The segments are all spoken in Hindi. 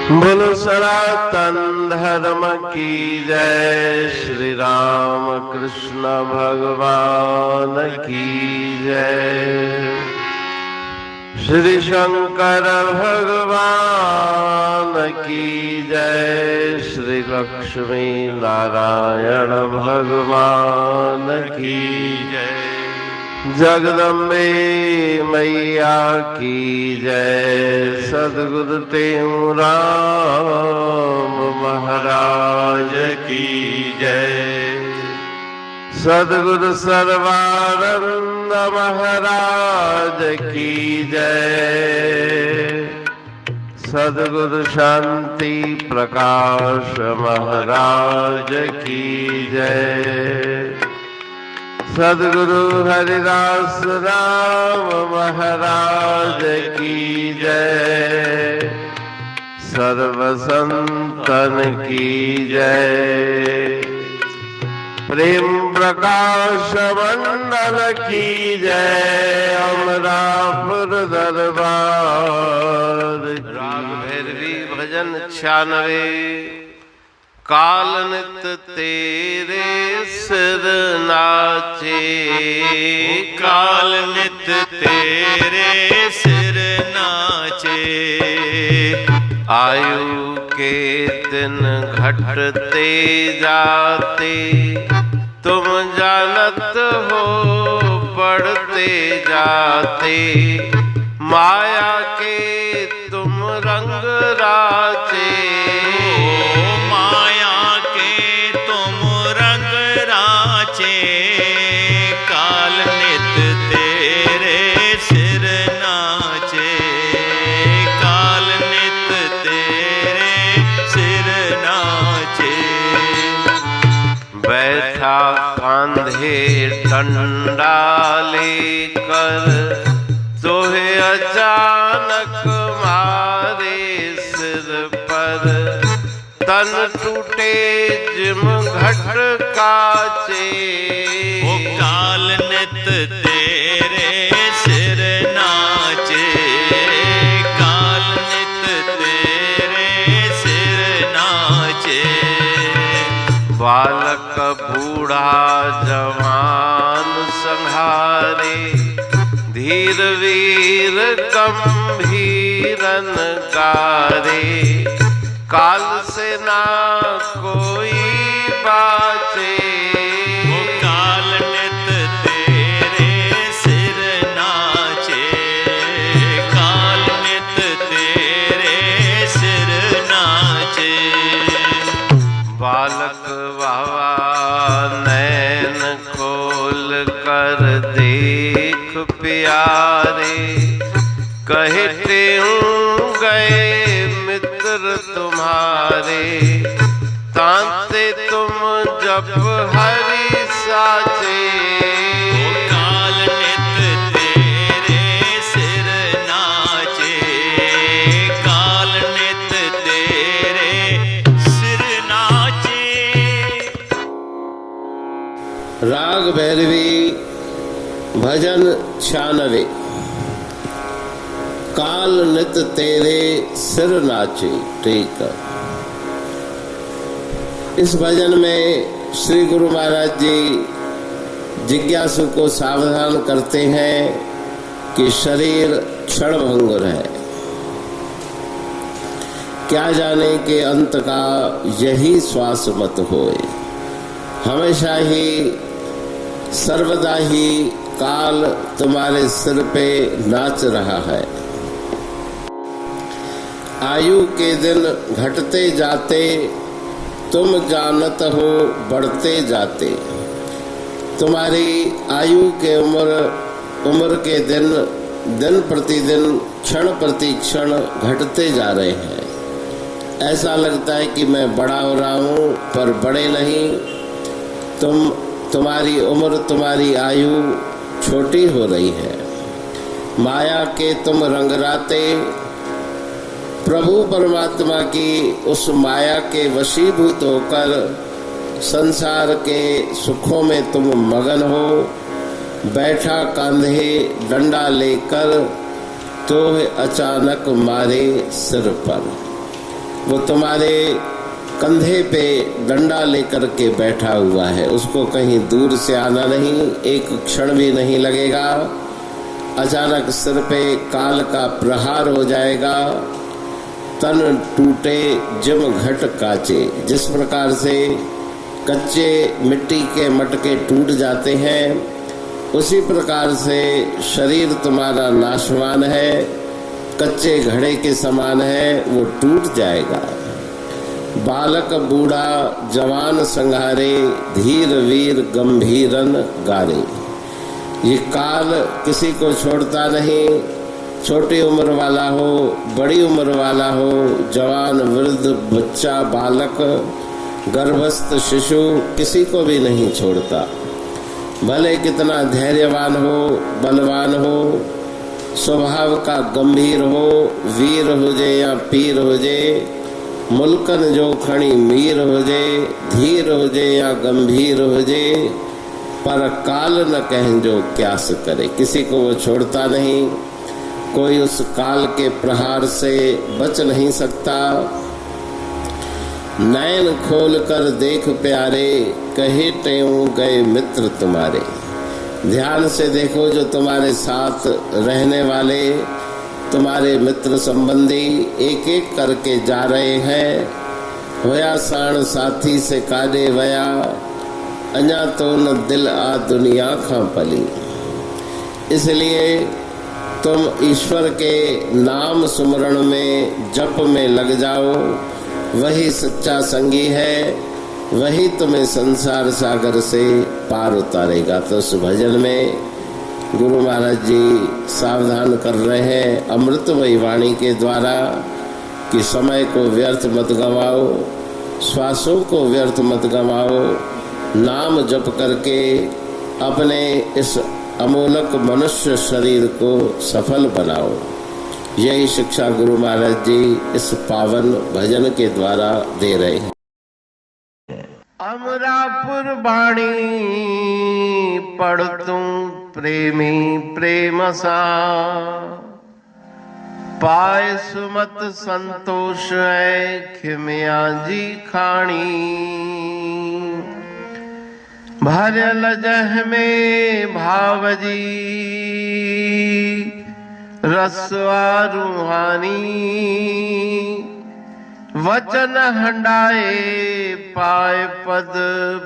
बोलो सनातन धर्म की जय। श्री राम कृष्ण भगवान की जय। श्री शंकर भगवान की जय। श्री लक्ष्मी नारायण भगवान की जय। जगदम्बे मैया की जय। सद्गुरु राम महाराज की जय। सद्गुरु सर्वानंद महाराज की जय। सद्गुरु शांति प्रकाश महाराज की जय। सद्गुरु हरिदास राम महाराज की जय। सर्व संतन की जय। प्रेम प्रकाश मंडल की जय। अमरापुर दरबार। राग भैरवी भजन 96। काल नित तेरे सिर नाचे। काल नित तेरे सिर नाचे। आयु के दिन घटते जाते तुम जानत हो बढ़ते जाते। माया के तुम रंग राचे। काल नित तेरे सिर नाचे। काल नित तेरे सिर नाचे। बैठा कांधे डंडा लेकर तोहे अचानक मारे सिर पर। तन टूटे जिम घट काचे। ओ काल नित तेरे सिर नाचे। काल नित तेरे सिर नाचे। बालक बूढ़ा जवान संहारे। धीर वीर गंभीरन गारे। काल से ना कोई बाचे। वो काल नित तेरे सिर नाचे। काल नित तेरे सिर नाचे। बालक बाबा नैन खोल कर देख प्यारे। कहते हूँ गए मित्र तुम्हारे। तांते तुम जब हरि साचे। वो काल नित तेरे सिर नाचे। काल नित तेरे सिर नाचे। राग भैरवी भजन 96। काल नित तेरे सिर नाचे। ठीक है। इस भजन में श्री गुरु महाराज जी जिज्ञासु को सावधान करते हैं कि शरीर क्षणभंगुर है। क्या जाने कि अंत का यही श्वास मत होए। हमेशा ही सर्वदा ही काल तुम्हारे सिर पे नाच रहा है। आयु के दिन घटते जाते तुम जानत हो बढ़ते जाते। तुम्हारी आयु के उम्र के दिन दिन प्रतिदिन क्षण प्रति क्षण घटते जा रहे हैं। ऐसा लगता है कि मैं बड़ा हो रहा हूँ पर बड़े नहीं। तुम्हारी उम्र तुम्हारी आयु छोटी हो रही है। माया के तुम रंगराते प्रभु परमात्मा की उस माया के वशीभूत होकर संसार के सुखों में तुम मगन हो। बैठा कांधे डंडा लेकर तो अचानक मारे सिर पर। वो तुम्हारे कंधे पे डंडा लेकर के बैठा हुआ है, उसको कहीं दूर से आना नहीं, एक क्षण भी नहीं लगेगा। अचानक सिर पे काल का प्रहार हो जाएगा। तन टूटे जिम घट काचे, जिस प्रकार से कच्चे मिट्टी के मटके टूट जाते हैं, उसी प्रकार से शरीर तुम्हारा नाशवान है, कच्चे घड़े के समान है, वो टूट जाएगा। बालक बूढ़ा जवान संघारे, धीर वीर गंभीरन गारे। ये काल किसी को छोड़ता नहीं, छोटी उम्र वाला हो, बड़ी उम्र वाला हो, जवान वृद्ध बच्चा बालक गर्भस्थ शिशु, किसी को भी नहीं छोड़ता। भले कितना धैर्यवान हो, बलवान हो, स्वभाव का गंभीर हो, वीर हो जे या पीर हो जे, मुल्कन जो खणी मीर हो जे, धीर हो जे या गंभीर हो जे, पर काल न कहें जो क्यास करे। किसी को वो छोड़ता नहीं, कोई उस काल के प्रहार से बच नहीं सकता। नैन खोल कर देख प्यारे, कहे त्यों गए मित्र तुम्हारे। ध्यान से देखो, जो तुम्हारे साथ रहने वाले तुम्हारे मित्र संबंधी एक एक करके जा रहे हैं। होया साण साथी से काडे वया, अञा तो न दिल आ दुनिया खां पली। इसलिए तुम ईश्वर के नाम सुमरण में, जप में लग जाओ। वही सच्चा संगी है, वही तुम्हें संसार सागर से पार उतारेगा। तो उस भजन में गुरु महाराज जी सावधान कर रहे हैं अमृतमयी वाणी के द्वारा कि समय को व्यर्थ मत गवाओ, श्वासों को व्यर्थ मत गवाओ, नाम जप करके अपने इस अमोलक मनुष्य शरीर को सफल बनाओ। यही शिक्षा गुरु महाराज जी इस पावन भजन के द्वारा दे रहे हैं। अमरापुर बाणी पढ़ तू प्रेमी प्रेम सा, पाए सुमत संतोष है खिमिया जी खाणी। भरल जह में भावजी रसवा रूहानी, वचन हंडाए पाए पद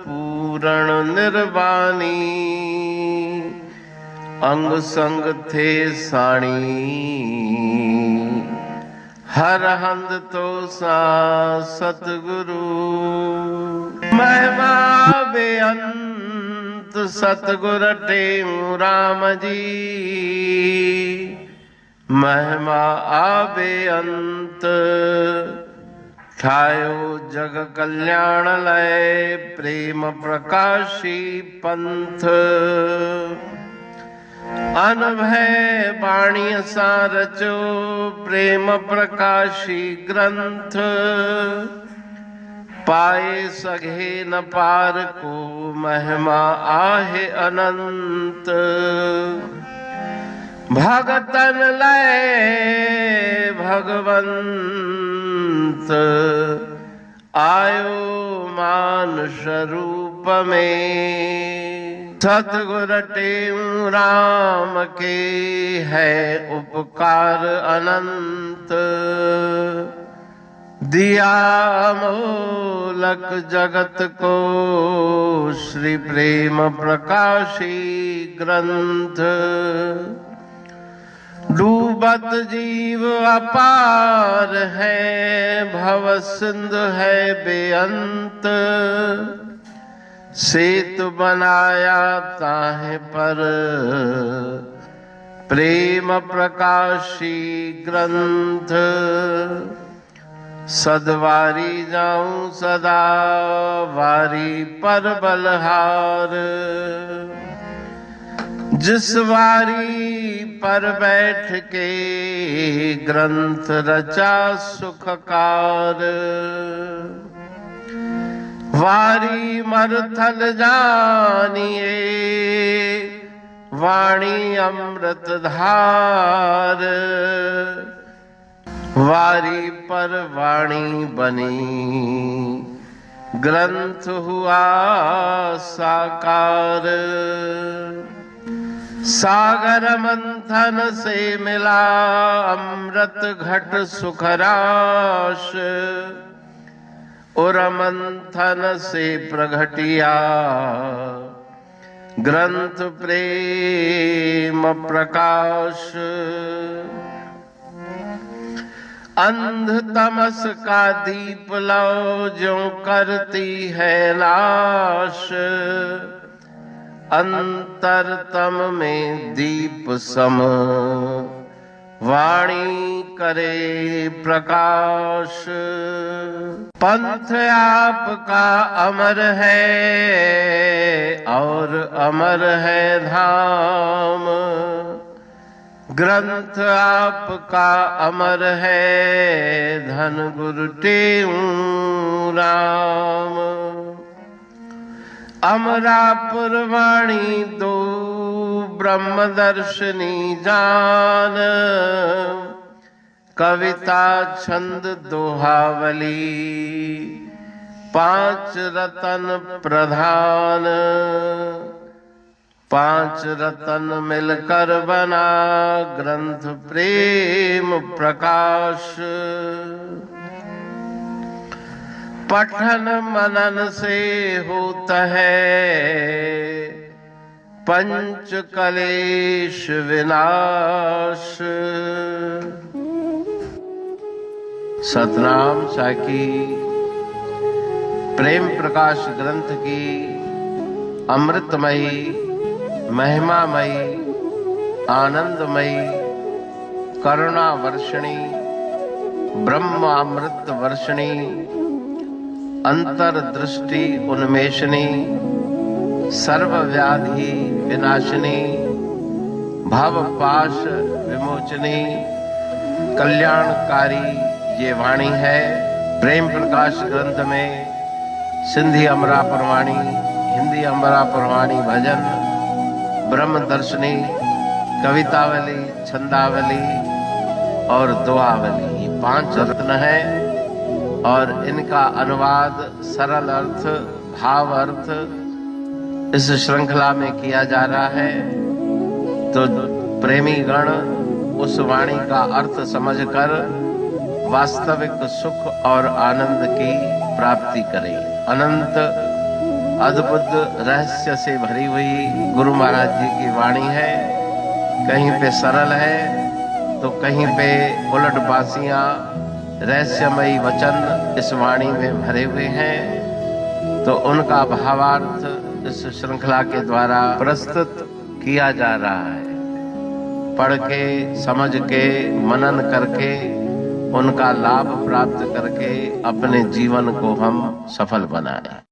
पूरण निर्वाणी। अंग संग थे साणी हर हंद तो सा सतगुरु। महिमा बेअंत सतगुर टेऊ राम जी, महिमा आबे अंत ठायो जग कल्याण लय। प्रेम प्रकाशी पंथ अनभय बाणी सा रचो, प्रेम प्रकाशी ग्रंथ। पाए सघे न पार को, महिमा आहे अनंत। भगतन लय भगवंत, आयो मानुष रूप में। सतगुर टेऊ राम के है उपकार अनंत। दिया मोलक जगत को श्री प्रेम प्रकाशी ग्रंथ। डूबत जीव अपार है, भव सिंधु है बेअंत। सेतु बनाया ताहे पर, प्रेम प्रकाशी ग्रंथ। सदवारी जाऊं सदा वारी पर बलहार। जिस वारी पर बैठ के ग्रंथ रचा सुखकार। वारी मरथल जानिए वाणी अमृत धार। वारी पर वाणी बनी, ग्रंथ हुआ साकार। सागर मंथन से मिला अमृत घट सुखराश, और मंथन से प्रगटिया ग्रंथ प्रेम प्रकाश। अंध तमस का दीप लो जो करती है नाश, अंतरतम में दीप सम वाणी करे प्रकाश। पंथ आपका अमर है और अमर है धाम, ग्रंथ आपका अमर है धन गुरु टेऊ राम। अमरापुर वाणी दो ब्रह्मदर्शनी जान, कविता छंद दोहावली पांच रतन प्रधान। पांच रतन मिलकर बना ग्रंथ प्रेम प्रकाश। पठन मनन से होता है पंच कलेश विनाश। सतनाम साखी प्रेम प्रकाश ग्रंथ की अमृतमयी, महिमामयी, आनंदमयी, करुणा वर्षिणी, ब्रह्म अमृत वर्षिणी, अंतरदृष्टि उन्मेषणी, सर्वव्याधि विनाशिनी, भवपाश विमोचनी, कल्याणकारी ये वाणी है। प्रेम प्रकाश ग्रंथ में सिंधी अमरापुर वाणी, हिंदी अमरापुर वाणी भजन, ब्रह्म दर्शनी, कवितावली, छंदावली और दुआवली, ये पांच रत्न है और इनका अनुवाद सरल अर्थ, भाव अर्थ इस श्रृंखला में किया जा रहा है। तो प्रेमी गण उस वाणी का अर्थ समझकर वास्तविक सुख और आनंद की प्राप्ति करें। अनंत अद्भुत रहस्य से भरी हुई गुरु महाराज जी की वाणी है। कहीं पे सरल है तो कहीं पे उलट बासियां, रहस्यमयी वचन इस वाणी में भरे हुए हैं। तो उनका भावार्थ इस श्रृंखला के द्वारा प्रस्तुत किया जा रहा है। पढ़ के, समझ के, मनन करके, उनका लाभ प्राप्त करके अपने जीवन को हम सफल बनाएं।